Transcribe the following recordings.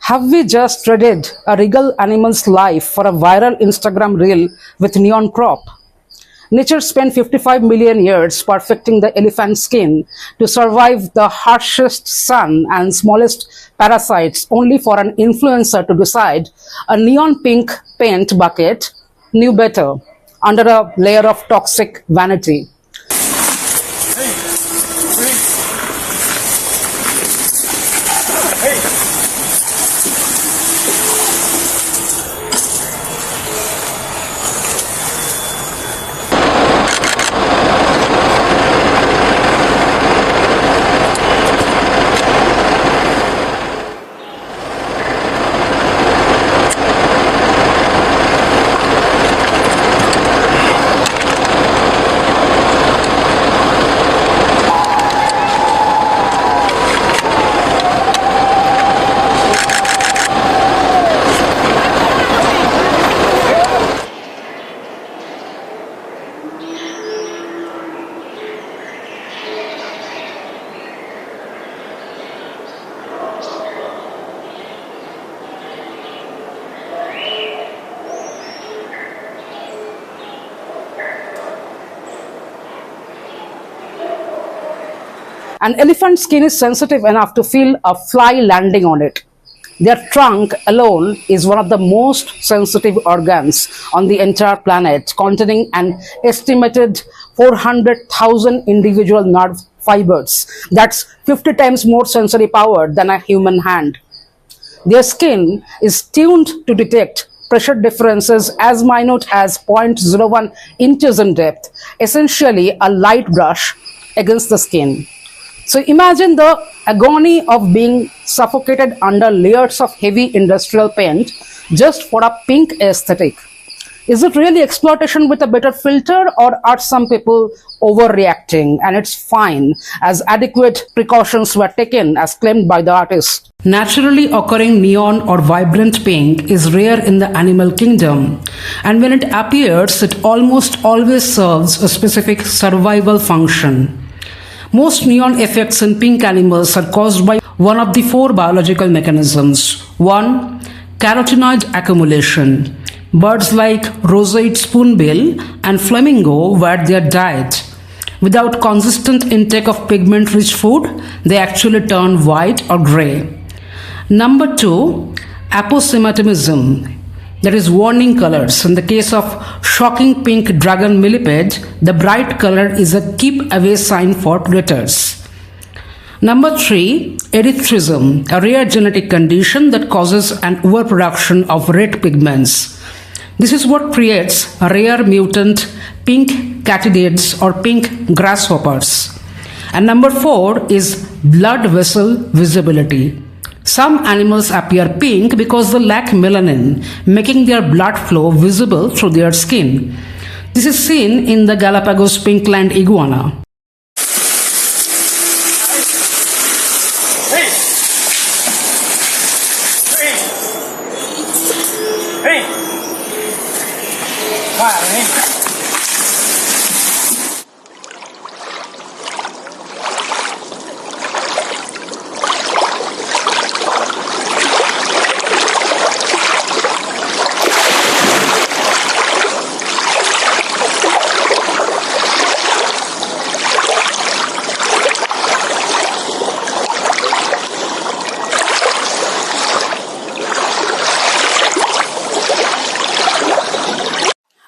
Have we just traded a regal animal's life for a viral Instagram reel with neon crop? Nature spent 55 million years perfecting the elephant skin to survive the harshest sun and smallest parasites, only for an influencer to decide a neon pink paint bucket knew better under a layer of toxic vanity. An elephant's skin is sensitive enough to feel a fly landing on it. Their trunk alone is one of the most sensitive organs on the entire planet, containing an estimated 400,000 individual nerve fibers. That's 50 times more sensory power than a human hand. Their skin is tuned to detect pressure differences as minute as 0.01 inches in depth, essentially a light brush against the skin. So imagine the agony of being suffocated under layers of heavy industrial paint just for a pink aesthetic. Is it really exploitation with a better filter, or are some people overreacting? And it's fine, as adequate precautions were taken as claimed by the artist. Naturally occurring neon or vibrant pink is rare in the animal kingdom, and when it appears, it almost always serves a specific survival function. Most neon effects in pink animals are caused by one of the four biological mechanisms. 1. Carotenoid accumulation. Birds like roseate spoonbill and flamingo were their diet. Without consistent intake of pigment-rich food, they actually turn white or gray. Number 2. Aposematism. That is warning colors. In the case of shocking pink dragon millipede, the bright color is a keep away sign for predators. Number 3, erythrism, a rare genetic condition that causes an overproduction of red pigments. This is what creates a rare mutant pink katydids or pink grasshoppers. And number 4 is blood vessel visibility. Some animals appear pink because they lack melanin, making their blood flow visible through their skin. This is seen in the Galapagos pinkland iguana.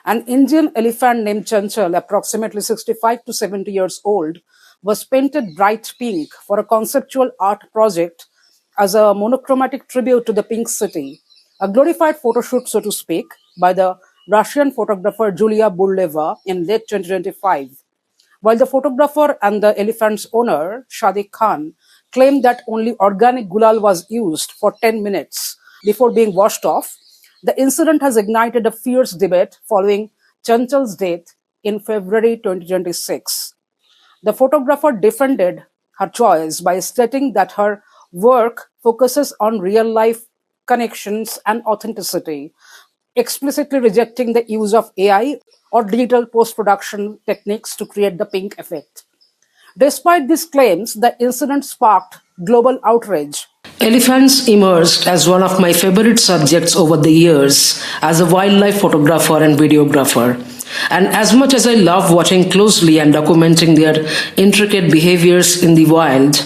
An Indian elephant named Chanchal, approximately 65 to 70 years old, was painted bright pink for a conceptual art project as a monochromatic tribute to the Pink City, a glorified photoshoot, so to speak, by the Russian photographer Julia Buruleva in late 2025. While the photographer and the elephant's owner, Shadi Khan, claimed that only organic gulal was used for 10 minutes before being washed off, the incident has ignited a fierce debate following Chanchal's death in February 2026. The photographer defended her choice by stating that her work focuses on real-life connections and authenticity, explicitly rejecting the use of AI or digital post-production techniques to create the pink effect. Despite these claims, the incident sparked global outrage. Elephants emerged as one of my favorite subjects over the years as a wildlife photographer and videographer. And as much as I love watching closely and documenting their intricate behaviors in the wild,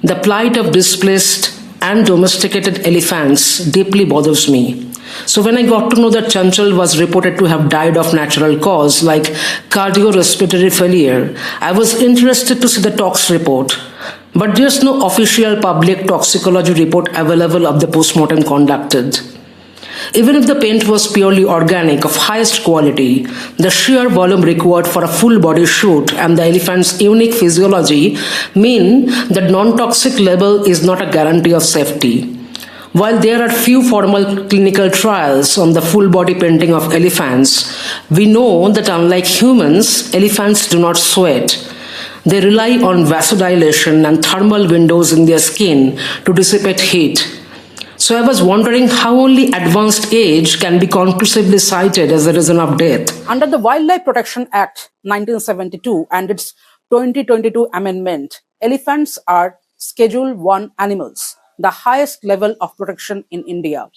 the plight of displaced and domesticated elephants deeply bothers me. So when I got to know that Chanchal was reported to have died of natural cause like cardiorespiratory failure, I was interested to see the tox report. But there's no official public toxicology report available of the post-mortem conducted. Even if the paint was purely organic of highest quality, the sheer volume required for a full body shoot and the elephant's unique physiology mean that non-toxic level is not a guarantee of safety. While there are few formal clinical trials on the full body painting of elephants, we know that unlike humans, elephants do not sweat. They rely on vasodilation and thermal windows in their skin to dissipate heat. So I was wondering how only advanced age can be conclusively cited as a reason of death. Under the Wildlife Protection Act 1972 and its 2022 amendment, elephants are Schedule 1 animals, the highest level of protection in India.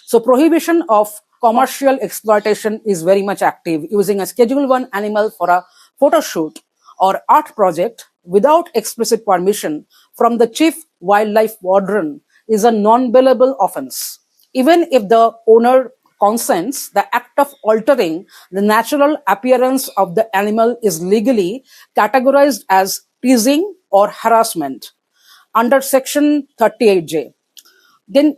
So prohibition of commercial exploitation is very much active. Using a Schedule 1 animal for a photo shoot or art project without explicit permission from the chief wildlife warden is a non-bailable offense. Even if the owner consents, the act of altering the natural appearance of the animal is legally categorized as teasing or harassment under Section 38J. Then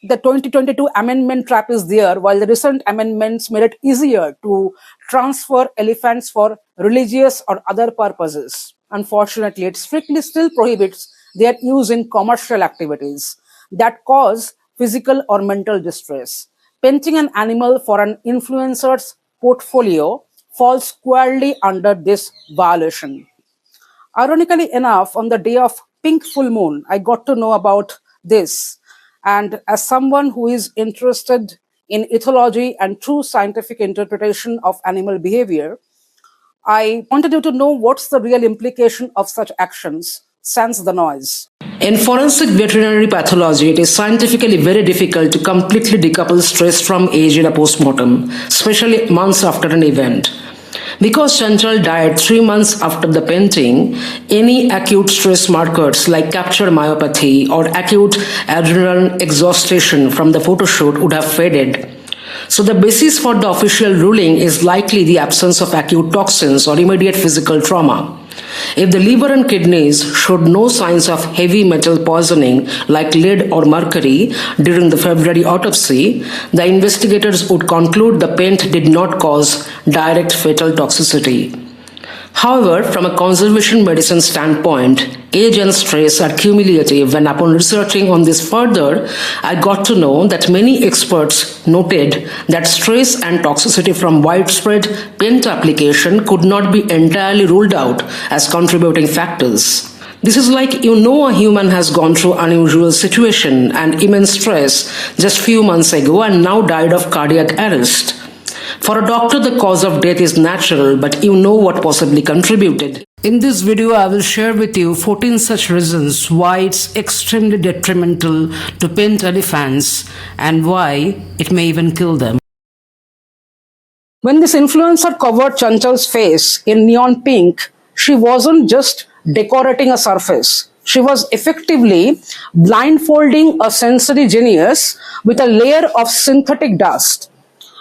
the 2022 amendment trap is there, while the recent amendments made it easier to transfer elephants for religious or other purposes. Unfortunately, it strictly still prohibits their use in commercial activities that cause physical or mental distress. Painting an animal for an influencer's portfolio falls squarely under this violation. Ironically enough, on the day of pink full moon, I got to know about this. And as someone who is interested in ethology and true scientific interpretation of animal behavior, I wanted you to know what's the real implication of such actions, sans the noise. In forensic veterinary pathology, it is scientifically very difficult to completely decouple stress from age in a postmortem, especially months after an event. Because Chanchal died 3 months after the painting, any acute stress markers like capture myopathy or acute adrenal exhaustion from the photoshoot would have faded. So the basis for the official ruling is likely the absence of acute toxins or immediate physical trauma. If the liver and kidneys showed no signs of heavy metal poisoning like lead or mercury during the February autopsy, the investigators would conclude the paint did not cause direct fatal toxicity. However, from a conservation medicine standpoint, age and stress are cumulative, and upon researching on this further, I got to know that many experts noted that stress and toxicity from widespread paint application could not be entirely ruled out as contributing factors. This is like a human has gone through unusual situation and immense stress just few months ago and now died of cardiac arrest. For a doctor, the cause of death is natural, but what possibly contributed. In this video, I will share with you 14 such reasons why it's extremely detrimental to paint elephants and why it may even kill them. When this influencer covered Chanchal's face in neon pink, she wasn't just decorating a surface. She was effectively blindfolding a sensory genius with a layer of synthetic dust.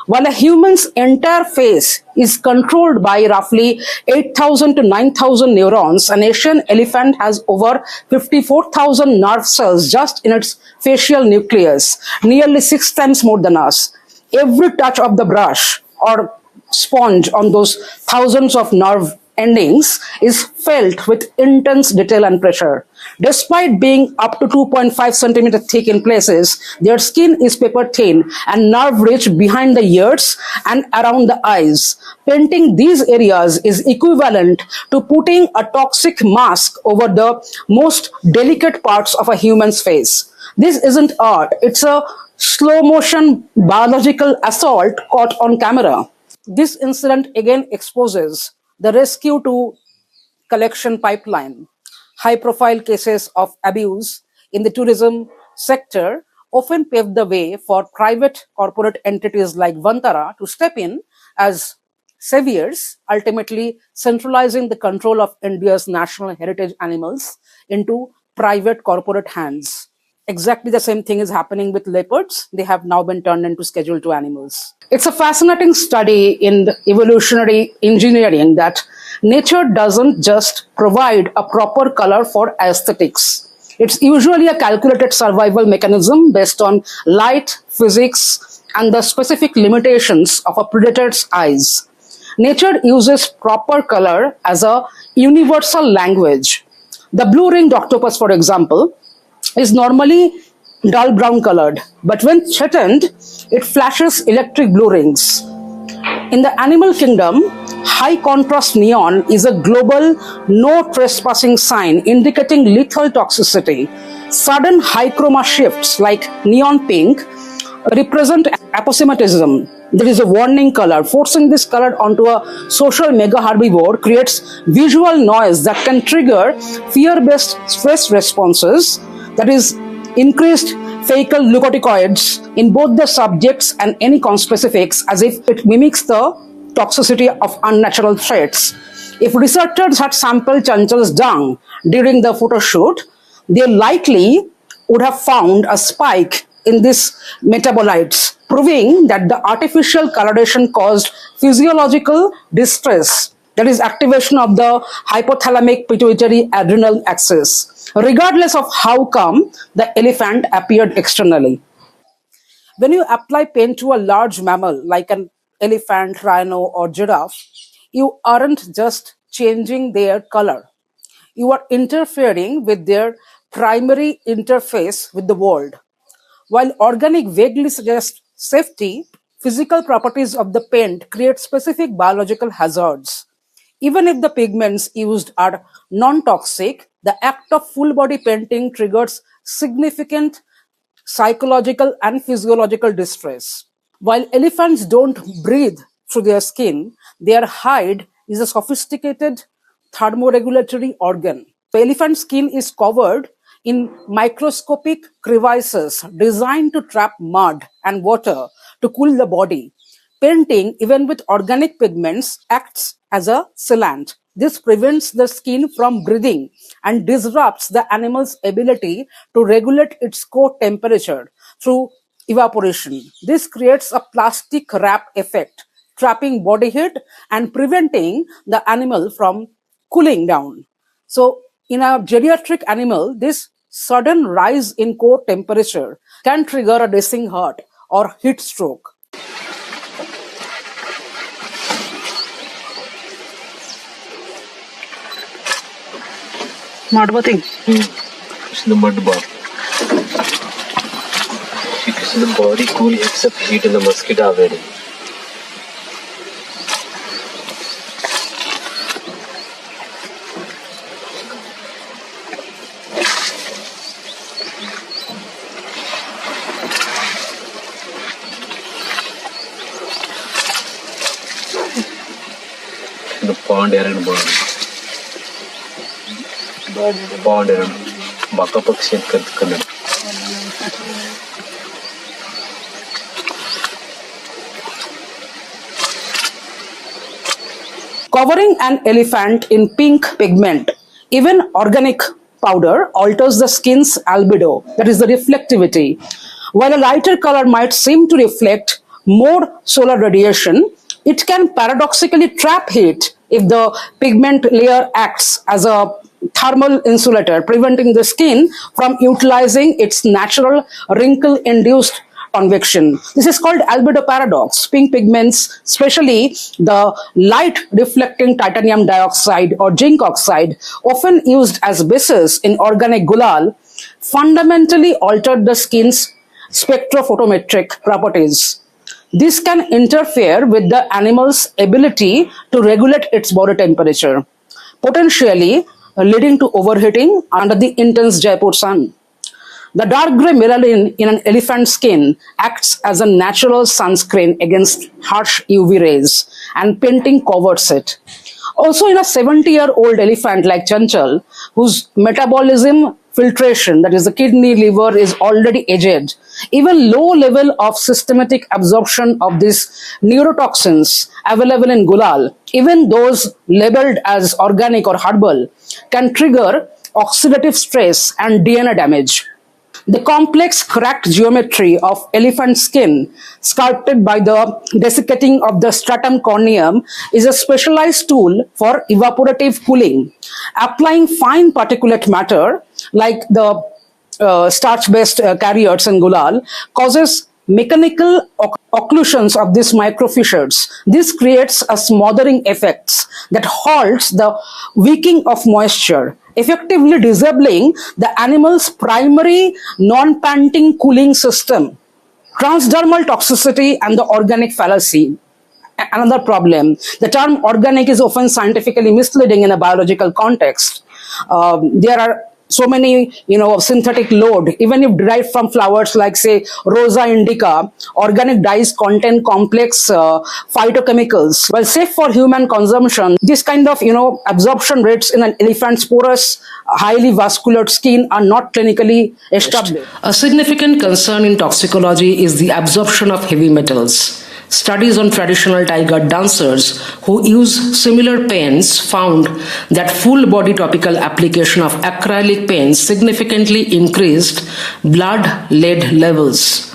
While a human's entire face is controlled by roughly 8,000 to 9,000 neurons, an Asian elephant has over 54,000 nerve cells just in its facial nucleus, nearly 6 times more than us. Every touch of the brush or sponge on those thousands of nerve endings is felt with intense detail and pressure. Despite being up to 2.5 centimeter thick in places, their skin is paper thin and nerve rich behind the ears and around the eyes. Painting these areas is equivalent to putting a toxic mask over the most delicate parts of a human's face. This isn't art, it's a slow motion biological assault caught on camera. This incident again exposes the rescue to collection pipeline. High-profile cases of abuse in the tourism sector often paved the way for private corporate entities like Vantara to step in as saviors, ultimately centralizing the control of India's national heritage animals into private corporate hands. Exactly the same thing is happening with leopards. They have now been turned into Schedule 2 animals. It's a fascinating study in the evolutionary engineering that nature doesn't just provide a proper color for aesthetics. It's usually a calculated survival mechanism based on light, physics, and the specific limitations of a predator's eyes. Nature uses proper color as a universal language. The blue-ringed octopus, for example, is normally dull brown colored, but when threatened, it flashes electric blue rings. In the animal kingdom, high contrast neon is a global no trespassing sign indicating lethal toxicity. Sudden high chroma shifts like neon pink represent aposematism. There is a warning color. Forcing this color onto a social mega herbivore creates visual noise that can trigger fear-based stress responses, that is, increased fecal leukotrienoids in both the subjects and any conspecifics, as if it mimics the toxicity of unnatural threats. If researchers had sampled Chanchal's dung during the photoshoot, they likely would have found a spike in these metabolites, proving that the artificial coloration caused physiological distress, that is, activation of the hypothalamic pituitary adrenal axis, regardless of how come the elephant appeared externally. When you apply paint to a large mammal like an elephant, rhino, or giraffe, you aren't just changing their color. You are interfering with their primary interface with the world. While organic vaguely suggests safety, physical properties of the paint create specific biological hazards. Even if the pigments used are non-toxic, the act of full-body painting triggers significant psychological and physiological distress. While elephants don't breathe through their skin, their hide is a sophisticated thermoregulatory organ. The elephant skin is covered in microscopic crevices designed to trap mud and water to cool the body. Painting, even with organic pigments, acts as a sealant. This prevents the skin from breathing and disrupts the animal's ability to regulate its core temperature through evaporation. This creates a plastic wrap effect, trapping body heat and preventing the animal from cooling down. So, in a geriatric animal, this sudden rise in core temperature can trigger a racing heart or heat stroke. ಮಾಡ್ಬೋತಿಂಗ್ mud bath. Because the body cool except heat in the mosquito already. The pond errand body. Pond errand. Baka pakshi kannada. Covering an elephant in pink pigment, even organic powder, alters the skin's albedo, that is the reflectivity. While a lighter color might seem to reflect more solar radiation, it can paradoxically trap heat if the pigment layer acts as a thermal insulator, preventing the skin from utilizing its natural wrinkle-induced convection. This is called albedo paradox. Pink pigments, especially the light reflecting titanium dioxide or zinc oxide, often used as bases in organic gulal, fundamentally altered the skin's spectrophotometric properties. This can interfere with the animal's ability to regulate its body temperature, potentially leading to overheating under the intense Jaipur sun. The dark gray melanin in an elephant's skin acts as a natural sunscreen against harsh UV rays, and painting covers it. Also, in a 70-year-old elephant like Chanchal, whose metabolism filtration, that is the kidney, liver is already aged. Even low level of systematic absorption of these neurotoxins available in gulal, even those labeled as organic or herbal, can trigger oxidative stress and DNA damage. The complex cracked geometry of elephant skin, sculpted by the desiccating of the stratum corneum, is a specialized tool for evaporative cooling. Applying fine particulate matter, like the starch-based carriers and gulal, causes mechanical occlusions of these microfissures. This creates a smothering effect that halts the wicking of moisture, effectively disabling the animal's primary non-panting cooling system. Transdermal toxicity and the organic fallacy. Another problem. The term organic is often scientifically misleading in a biological context. There are so many, synthetic load, even if derived from flowers like, say, Rosa indica. Organic dyes contain complex phytochemicals. Well, safe for human consumption, this kind of, absorption rates in an elephant's porous, highly vascular skin are not clinically established. A significant concern in toxicology is the absorption of heavy metals. Studies on traditional tiger dancers who use similar paints found that full body topical application of acrylic paints significantly increased blood lead levels.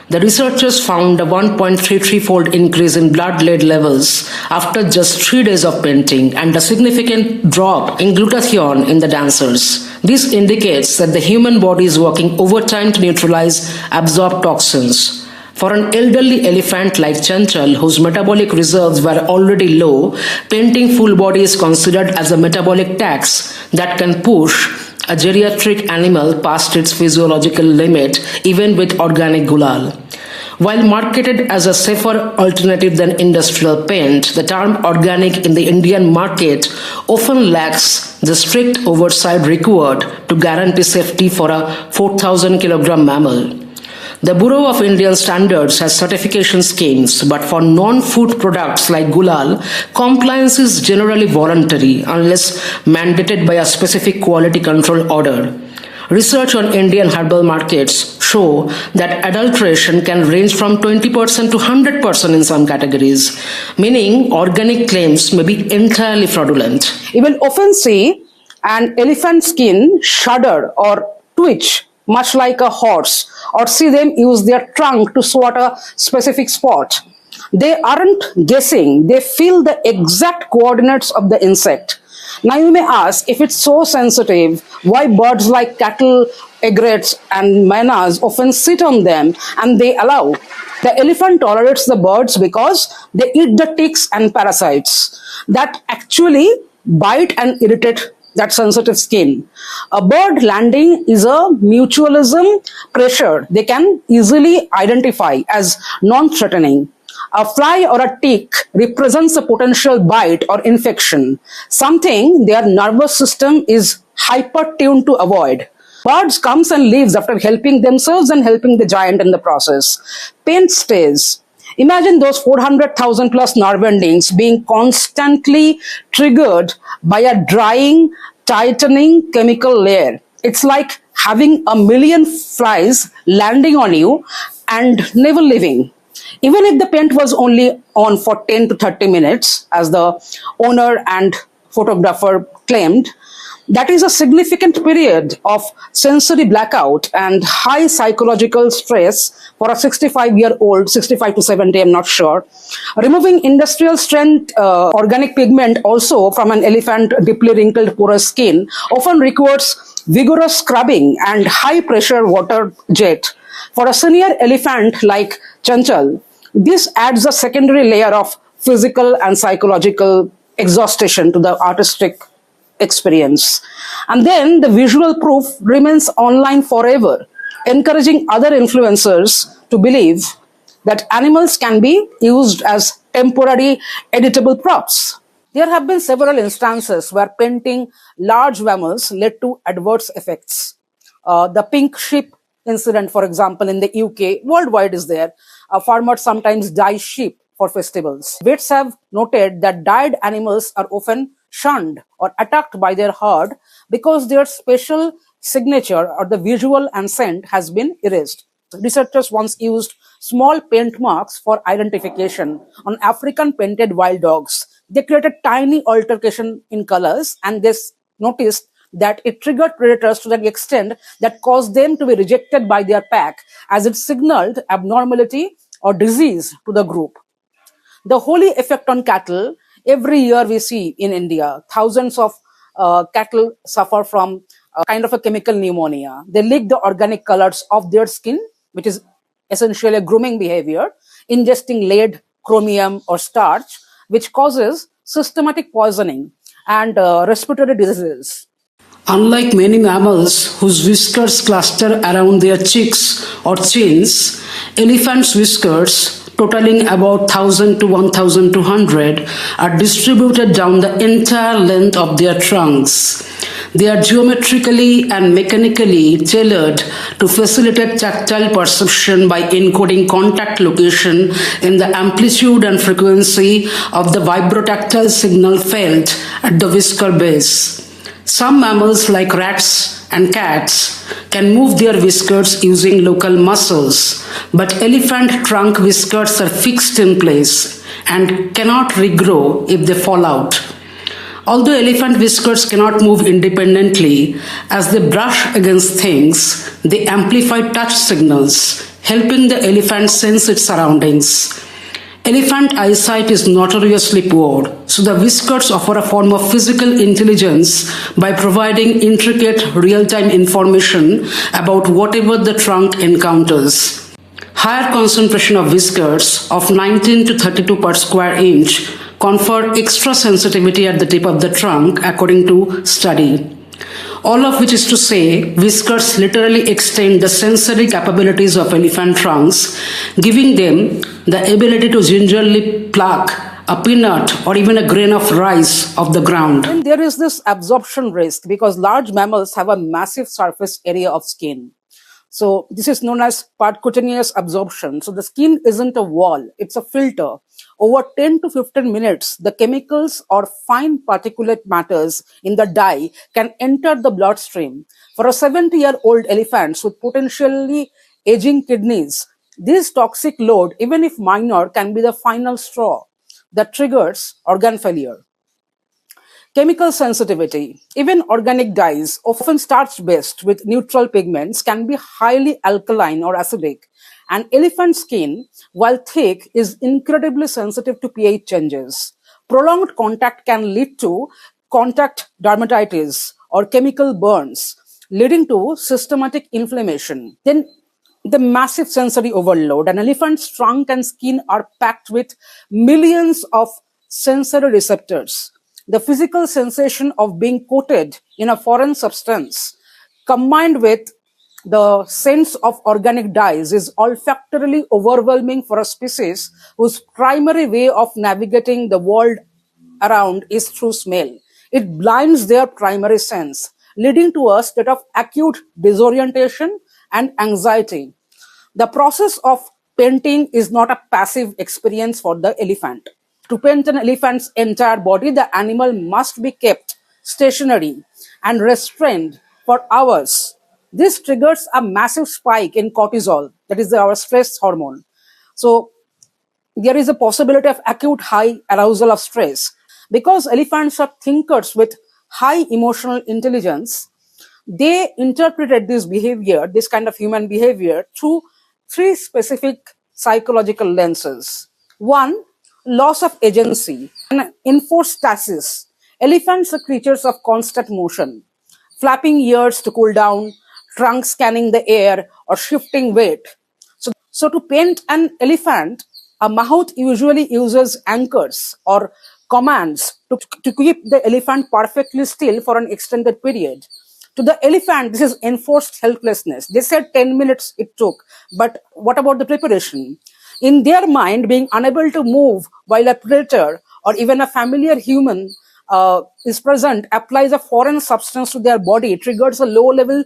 The researchers found a 1.33-fold increase in blood lead levels after just 3 days of painting and a significant drop in glutathione in the dancers. This indicates that the human body is working overtime to neutralize absorbed toxins. For an elderly elephant like Chanchal, whose metabolic reserves were already low, painting full body is considered as a metabolic tax that can push a geriatric animal past its physiological limit, even with organic gulal. While marketed as a safer alternative than industrial paint, the term organic in the Indian market often lacks the strict oversight required to guarantee safety for a 4,000 kilogram mammal. The Bureau of Indian Standards has certification schemes, but for non-food products like gulal, compliance is generally voluntary unless mandated by a specific quality control order. Research on Indian herbal markets show that adulteration can range from 20% to 100% in some categories, meaning organic claims may be entirely fraudulent. You will often see an elephant skin shudder or twitch much like a horse, or see them use their trunk to swat a specific spot. They aren't guessing, they feel the exact coordinates of the insect. Now you may ask, if it's so sensitive, why birds like cattle, egrets and mynas often sit on them and they allow? The elephant tolerates the birds because they eat the ticks and parasites that actually bite and irritate that sensitive skin. A bird landing is a mutualism pressure they can easily identify as non-threatening. A fly or a tick represents a potential bite or infection, something their nervous system is hyper-tuned to avoid. Birds comes and leaves after helping themselves and helping the giant in the process. Paint stays. Imagine those 400,000 plus nerve endings being constantly triggered by a drying, tightening chemical layer. It's like having a million flies landing on you and never leaving. Even if the paint was only on for 10 to 30 minutes, as the owner and photographer claimed, that is a significant period of sensory blackout and high psychological stress for a 65-year-old, 65 to 70, I'm not sure. Removing industrial strength organic pigment also from an elephant deeply wrinkled porous skin often requires vigorous scrubbing and high pressure water jet. For a senior elephant like Chanchal, this adds a secondary layer of physical and psychological exhaustion to the artistic experience. And then the visual proof remains online forever, encouraging other influencers to believe that animals can be used as temporary editable props. There have been several instances where painting large mammals led to adverse effects. The pink sheep incident, for example, in the UK, worldwide is there. Farmers sometimes dye sheep for festivals. Vets have noted that dyed animals are often shunned or attacked by their herd because their special signature or the visual and scent has been erased. Researchers once used small paint marks for identification on African painted wild dogs. They created tiny altercation in colors and they noticed that it triggered predators to an extent that caused them to be rejected by their pack as it signaled abnormality or disease to the group. The holy effect on cattle, every year we see in India, thousands of cattle suffer from a kind of a chemical pneumonia. They leak the organic colors of their skin, which is essentially a grooming behavior, ingesting lead, chromium, or starch, which causes systematic poisoning and respiratory diseases. Unlike many mammals whose whiskers cluster around their cheeks or chins, elephants' whiskers, totaling about 1000 to 1200, are distributed down the entire length of their trunks. They are geometrically and mechanically tailored to facilitate tactile perception by encoding contact location in the amplitude and frequency of the vibrotactile signal felt at the whisker base. Some mammals like rats and cats can move their whiskers using local muscles, but elephant trunk whiskers are fixed in place and cannot regrow if they fall out. Although elephant whiskers cannot move independently, as they brush against things, they amplify touch signals, helping the elephant sense its surroundings. Elephant eyesight is notoriously poor, so the whiskers offer a form of physical intelligence by providing intricate real-time information about whatever the trunk encounters. Higher concentration of whiskers of 19 to 32 per square inch confer extra sensitivity at the tip of the trunk according to study. All of which is to say, whiskers literally extend the sensory capabilities of elephant trunks, giving them the ability to gingerly pluck a peanut or even a grain of rice off the ground. And there is this absorption risk because large mammals have a massive surface area of skin. So this is known as percutaneous absorption. So the skin isn't a wall, it's a filter. Over 10 to 15 minutes, the chemicals or fine particulate matters in the dye can enter the bloodstream. For a 70-year-old elephant with potentially aging kidneys, this toxic load, even if minor, can be the final straw that triggers organ failure. Chemical sensitivity. Even organic dyes, often starch-based with neutral pigments, can be highly alkaline or acidic. And elephant skin, while thick, is incredibly sensitive to pH changes. Prolonged contact can lead to contact dermatitis or chemical burns, leading to systematic inflammation. Then the massive sensory overload. An elephant's trunk and skin are packed with millions of sensory receptors. The physical sensation of being coated in a foreign substance, combined with the sense of organic dyes, is olfactorily overwhelming for a species whose primary way of navigating the world around is through smell. It blinds their primary sense, leading to a state of acute disorientation and anxiety. The process of painting is not a passive experience for the elephant. To paint an elephant's entire body, the animal must be kept stationary and restrained for hours. This triggers a massive spike in cortisol, that is our stress hormone. So there is a possibility of acute high arousal of stress. Because elephants are thinkers with high emotional intelligence, they interpreted this behavior, this kind of human behavior, through three specific psychological lenses. One, loss of agency and enforced stasis. Elephants are creatures of constant motion, flapping ears to cool down, trunk scanning the air, or shifting weight. So to paint an elephant, a mahout usually uses anchors or commands to keep the elephant perfectly still for an extended period. To the elephant, this is enforced helplessness. They said 10 minutes it took, but what about the preparation? In their mind, being unable to move while a predator or even a familiar human is present applies a foreign substance to their body, triggers a low-level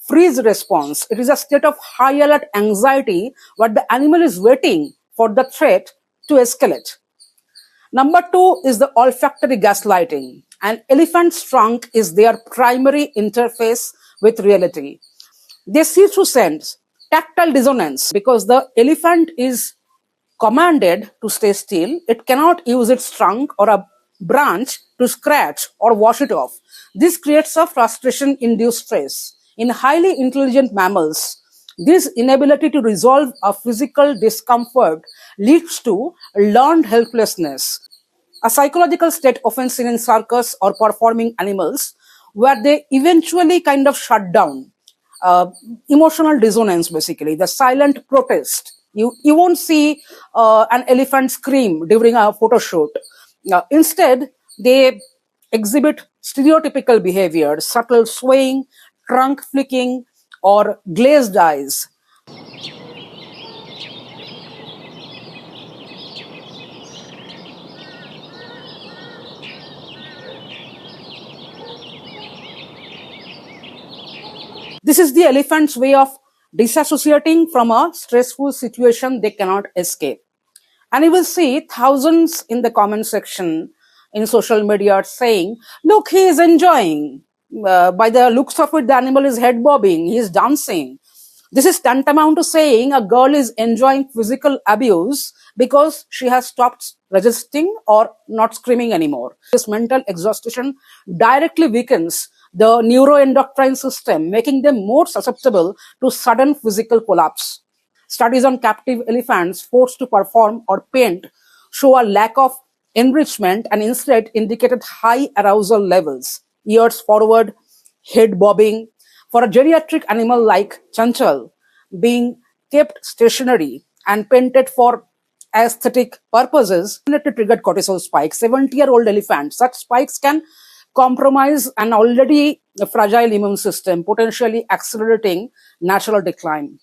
freeze response. It is a state of high alert anxiety where the animal is waiting for the threat to escalate. Number two is the olfactory gaslighting. An elephant's trunk is their primary interface with reality. They see through sense, tactile dissonance, because the elephant is commanded to stay still. It cannot use its trunk or a branch to scratch or wash it off. This creates a frustration induced stress. In highly intelligent mammals, this inability to resolve a physical discomfort leads to learned helplessness, a psychological state often seen in circus or performing animals, where they eventually kind of shut down. Emotional dissonance, basically, the silent protest. You won't see an elephant scream during a photo shoot. Instead, they exhibit stereotypical behavior, subtle swaying, trunk flicking, or glazed eyes. This is the elephant's way of disassociating from a stressful situation they cannot escape. And you will see thousands in the comment section in social media saying, look, he is enjoying. By the looks of it, the animal is head bobbing, he is dancing. This is tantamount to saying a girl is enjoying physical abuse because she has stopped resisting or not screaming anymore. This mental exhaustion directly weakens the neuroendocrine system, making them more susceptible to sudden physical collapse. Studies on captive elephants forced to perform or paint show a lack of enrichment and instead indicated high arousal levels, ears forward, head bobbing. For a geriatric animal like Chanchal, being kept stationary and painted for aesthetic purposes definitely triggered cortisol spikes. 70-year-old elephant, such spikes can compromise an already fragile immune system, potentially accelerating natural decline.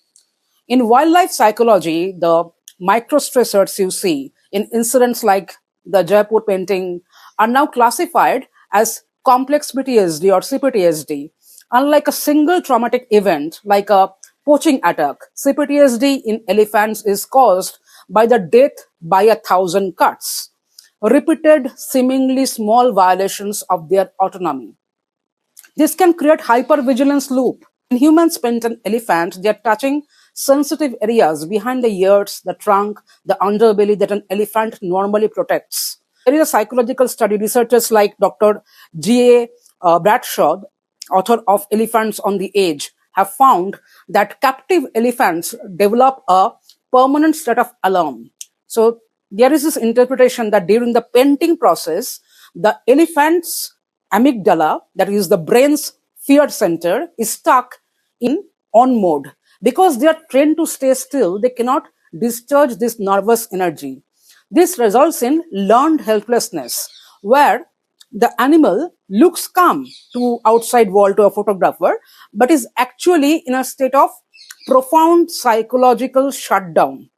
In wildlife psychology, the microstressors you see in incidents like the Jaipur painting are now classified as complex PTSD or CPTSD. Unlike a single traumatic event like a poaching attack, CPTSD in elephants is caused by the death by 1,000 cuts, repeated seemingly small violations of their autonomy. This can create hypervigilance loop. When humans paint an elephant, they are touching sensitive areas behind the ears, the trunk, the underbelly that an elephant normally protects. There is a psychological study. Researchers like Dr. G.A. Bradshaw, author of Elephants on the Edge, have found that captive elephants develop a permanent state of alarm. So there is this interpretation that during the painting process, the elephant's amygdala, that is the brain's fear center, is stuck in on mode. Because they are trained to stay still, they cannot discharge this nervous energy. This results in learned helplessness, where the animal looks calm to outside world, to a photographer, but is actually in a state of profound psychological shutdown.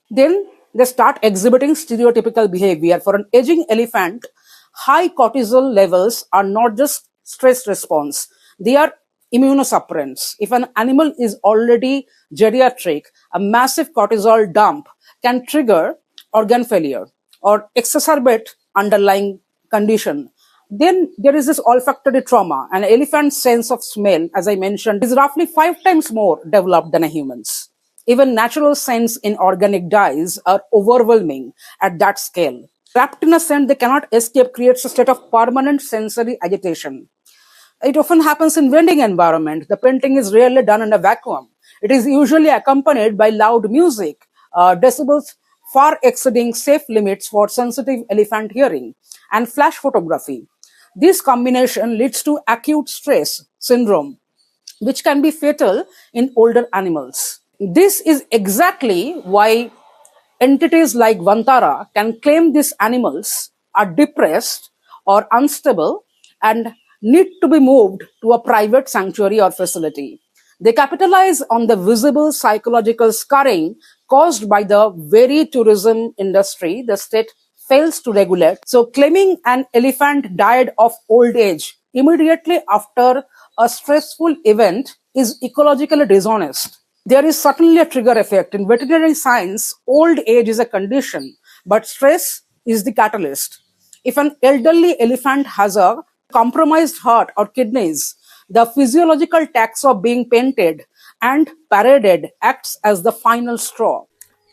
Then they start exhibiting stereotypical behavior. For an aging elephant, high cortisol levels are not just stress response, they are immunosuppressants. If an animal is already geriatric, a massive cortisol dump can trigger organ failure or exacerbate underlying condition. Then there is this olfactory trauma. An elephant's sense of smell, as I mentioned, is roughly 5 times more developed than a human's. Even natural scents in organic dyes are overwhelming at that scale. Trapped in a scent they cannot escape creates a state of permanent sensory agitation. It often happens in vending environment. The painting is rarely done in a vacuum. It is usually accompanied by loud music, decibels far exceeding safe limits for sensitive elephant hearing, and flash photography. This combination leads to acute stress syndrome, which can be fatal in older animals. This is exactly why entities like Vantara can claim these animals are depressed or unstable and need to be moved to a private sanctuary or facility. They capitalize on the visible psychological scarring caused by the very tourism industry the state fails to regulate. So claiming an elephant died of old age immediately after a stressful event is ecologically dishonest. There is certainly a trigger effect. In veterinary science, old age is a condition, but stress is the catalyst. If an elderly elephant has a compromised heart or kidneys, The physiological tax of being painted and paraded acts as the final straw.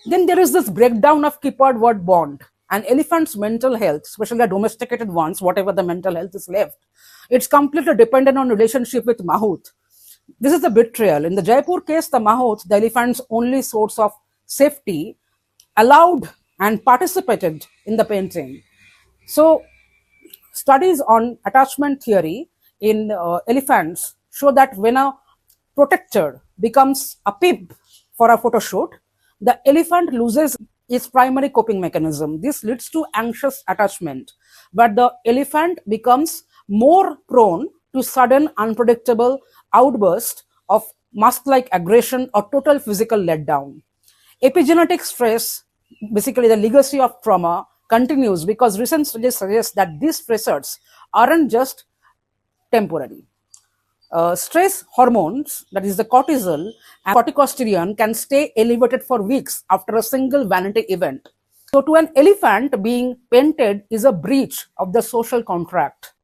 Then there is this breakdown of keyword word bond. An elephant's mental health, especially the domesticated ones, whatever the mental health is left, it's completely dependent on relationship with Mahout. This is the betrayal. In the Jaipur case, the Mahout, the elephant's only source of safety, allowed and participated in the painting. So, studies on attachment theory in elephants show that when a protector becomes a pimp for a photo shoot, the elephant loses its primary coping mechanism. This leads to anxious attachment, but the elephant becomes more prone to sudden, unpredictable outburst of mask-like aggression or total physical letdown. Epigenetic stress, basically the legacy of trauma, continues because recent studies suggest that these stressors aren't just temporary. Stress hormones, that is the cortisol and corticosteroid, can stay elevated for weeks after a single vanity event. So to an elephant, being painted is a breach of the social contract.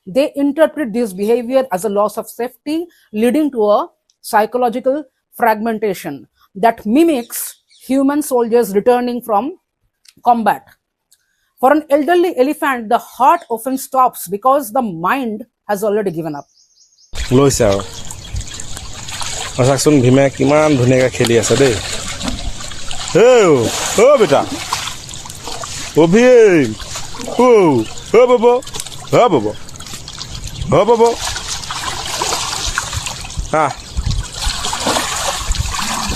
They interpret this behavior as a loss of safety, leading to a psychological fragmentation that mimics human soldiers returning from combat. For an elderly elephant, the heart often stops because the mind has already given up. লৈছে আৰু চাচোন ভীমে কিমান ধুনীয়াকৈ খেলি আছে দেই অ বেটা অ ভীম অ বাব হা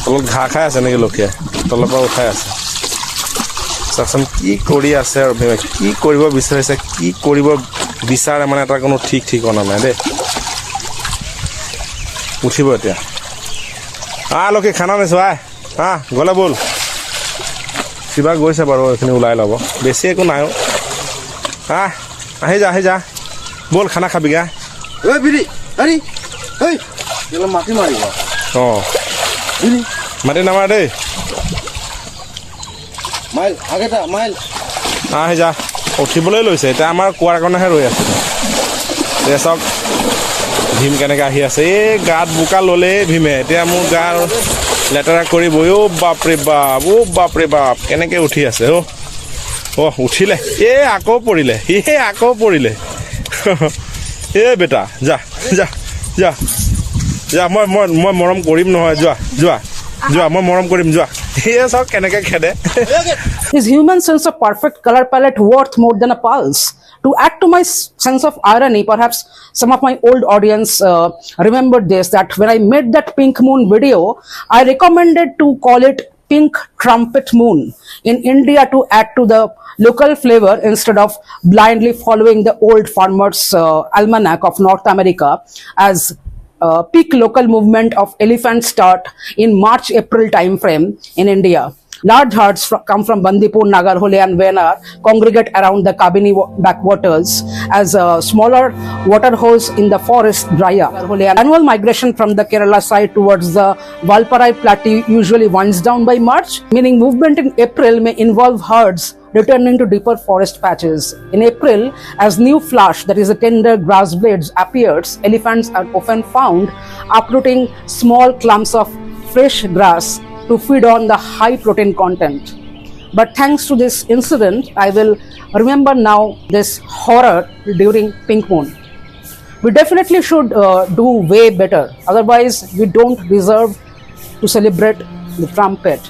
তলত ঘাঁহ খাই আছে নেকি লক্ষীয়ে তলৰ পৰা উঠাই আছে চাচোন কি কৰি আছে আৰু ভীমে কি কৰিব বিচাৰিছে কি কৰিব বিচাৰে মানে এটা কোনো ঠিক ঠিকনা নাই দেই উঠিব এতিয়া লক্ষী খানা নিছো গ'লে ব'ল কিবা গৈছে বাৰু এইখিনি ওলাই ল'ব বেছি একো নাই আহি যা ব'ল খানা খাবিগা মাটি মাৰিব অঁ মাটি নামাৰ দেই মাইল আগেটা মাইল আহি যা উঠিবলৈ লৈছে এতিয়া আমাৰ কোৱাৰ কাৰণেহে ৰৈ আছে এতিয়া চাওক ভীম কেনেকৈ আহি আছে এই গাত বোকা ল'লেই ভীমে এতিয়া মোৰ গা লেতেৰা কৰিব বাপৰে বাপ কেনেকৈ উঠি আছে উঠিলে আকৌ পৰিলে এ বেটা যা মই মৰম কৰিম নহয় যোৱা মই মৰম কৰিম যোৱা চাওক কেনেকৈ খেদে Is human sense of perfect color palette worth more than a pulse? To add to my sense of irony, perhaps some of my old audience remembered this, that when I made that Pink Moon video, I recommended to call it Pink Trumpet Moon in India to add to the local flavor instead of blindly following the old farmers' almanac of North America, as peak local movement of elephants start in March-April timeframe in India. Large herds come from Bandipur, Nagarhole and Venar, congregate around the Kabini backwaters as smaller water holes in the forest dry up. Annual migration from the Kerala side towards the Valparai plateau usually winds down by March, meaning movement in April may involve herds returning to deeper forest patches. In April, as new flush, that is the tender grass blades, appears, elephants are often found uprooting small clumps of fresh grass to feed on the high protein content. But thanks to this incident, I will remember now this horror during Pink Moon. We definitely should do way better. Otherwise, we don't deserve to celebrate the trumpet.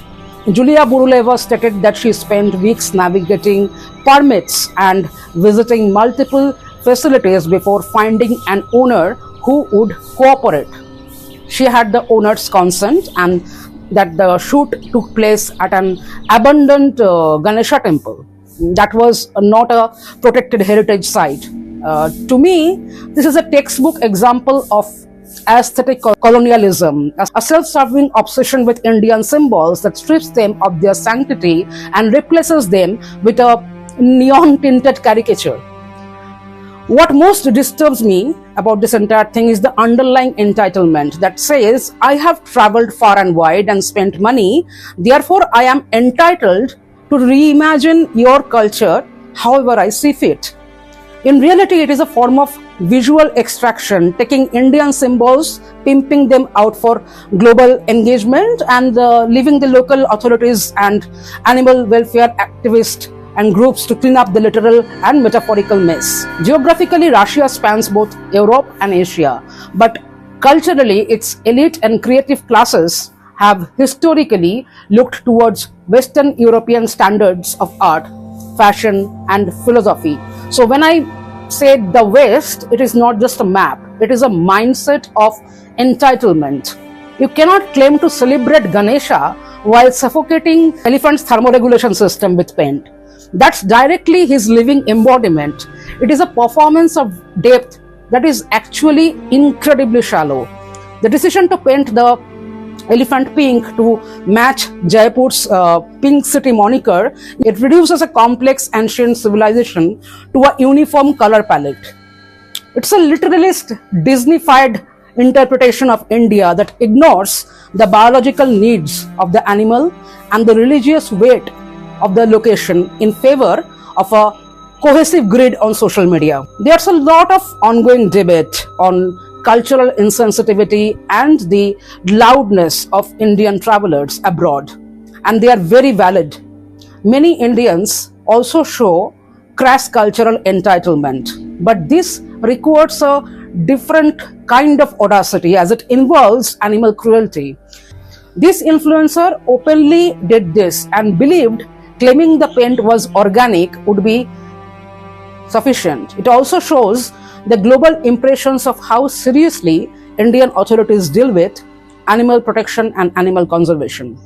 Julia Buruleva stated that she spent weeks navigating permits and visiting multiple facilities before finding an owner who would cooperate. She had the owner's consent and that the shoot took place at an abandoned Ganesha temple. That was not a protected heritage site. To me, this is a textbook example of aesthetic colonialism, a self-serving obsession with Indian symbols that strips them of their sanctity and replaces them with a neon-tinted caricature. What most disturbs me about this entire thing is the underlying entitlement that says, I have traveled far and wide and spent money, therefore I am entitled to reimagine your culture however I see fit. In reality, it is a form of visual extraction, taking Indian symbols, pimping them out for global engagement, and leaving the local authorities and animal welfare activists and groups to clean up the literal and metaphorical mess. Geographically, Russia spans both Europe and Asia, but culturally, its elite and creative classes have historically looked towards Western European standards of art, fashion, and philosophy. So when I say the West, it is not just a map, it is a mindset of entitlement. You cannot claim to celebrate Ganesha while suffocating elephant's thermoregulation system with paint. That's directly his living embodiment. It is a performance of depth that is actually incredibly shallow. The decision to paint the elephant pink to match Jaipur's pink city moniker, it reduces a complex ancient civilization to a uniform color palette. It's a literalist, Disneyfied interpretation of India that ignores the biological needs of the animal and the religious weight of the location in favor of a cohesive grid on social media. There's a lot of ongoing debate on cultural insensitivity and the loudness of Indian travelers abroad, and they are very valid. Many Indians also show crass cultural entitlement, but this requires a different kind of audacity as it involves animal cruelty. This influencer openly did this and believed claiming the paint was organic would be sufficient. It also shows the global impressions of how seriously Indian authorities deal with animal protection and animal conservation.